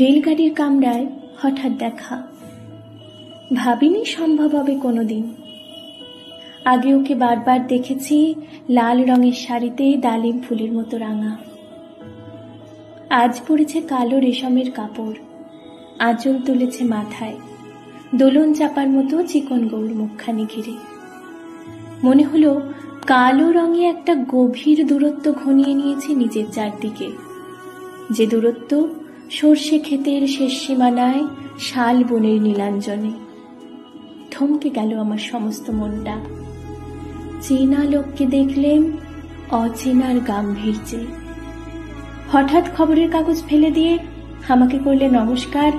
রেলগাড়ির কামরায় হঠাৎ দেখা। ভাবিনি সম্ভব হবে কোনোদিন। আগে ওকে বারবার দেখেছি লাল রঙের শাড়িতে ডালিম ফুলের মতো রাঙা। আজ পরেছে কালো রেশমের কাপড়, আঁচল তুলেছে মাথায়, দোলন চাপার মতো চিকন গৌর মুখখানি ঘিরে। মনে হলো কালো রঙে একটা গভীর দূরত্ব ঘনিয়ে নিয়েছে নিজের চারদিকে, যে দূরত্ব সর্ষে ক্ষেতের শেষ সীমানায় শাল বনের নীলাঞ্জনে। থমকে গেল আমার সমস্ত মনটা। চেনা লোককে দেখলেন অচেনার গাম্ভীর্যে। হঠাৎ খবরের কাগজ ফেলে দিয়ে আমাকে করলে নমস্কার,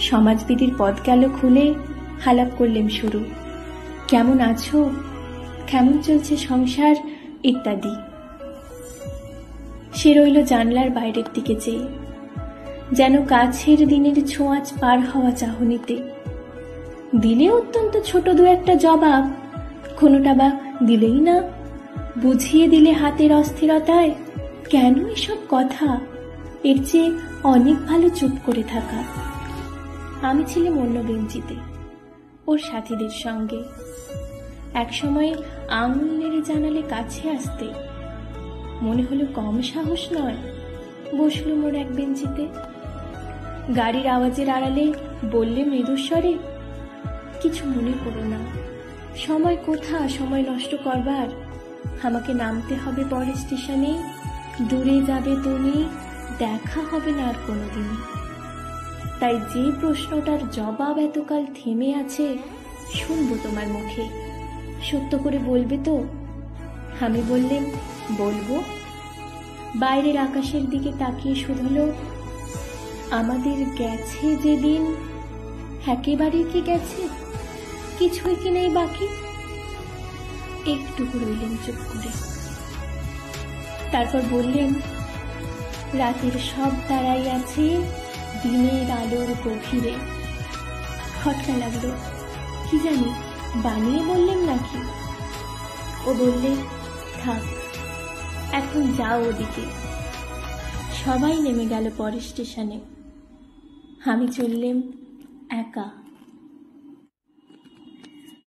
সমাজবিধির পথ গেল খুলে, হালাপ করলেন শুরু। কেমন আছো, কেমন চলছে সংসার ইত্যাদি। সে রইল জানলার বাইরের দিকে চেয়ে, যেন কাছের দিনের ছোঁয়াচ পার হওয়া চাহনিতে। দিলে অত্যন্ত ছোট দু একটা জবাব, কোনোটা বা দিলেই না। বুঝিয়ে দিলে হাতের অস্থিরতায় কেন এসব কথা, এর চেয়ে অনেক ভালো চুপ করে থাকা। আমি ছিলাম অন্য বেঞ্চিতে, ওর সাথীদের সঙ্গে। একসময় আঙুল নেড়ে জানালে কাছে আসতে, মনে হলো কম সাহস নয়। বসলুম ওর এক বেঞ্চিতে। গাড়ির আওয়াজের আড়ালে বললে মৃদুস্বরে, কিছু মনে করো না, সময় কোথা সময় নষ্ট করবার। আমাকে নামতে হবে পরের স্টেশনে, দূরে যাবে তুমি, দেখা হবে না আর কোনোদিন। তাই যে প্রশ্নটার জবাব এতকাল থেমে আছে শুনবো তোমার মুখে, সত্য করে বলবে তো? আমি বললেন বলবো। বাইরের আকাশের দিকে তাকিয়ে শুধলো, আমাদের গেছে যেদিন একেবারে কি গেছে, কিছুই কি নেই বাকি। একটুকু রইলেন চুপ করে, তারপর বললেন, রাতের সব তারাই আছে দিনের আলোর গভীরে। খটকা লাগলো, কি জানি বানিয়ে বললেন নাকি। ও বললে, থাক এখন যাও ওদিকে। সবাই নেমে গেল পরের স্টেশনে, আমি চললেম একা।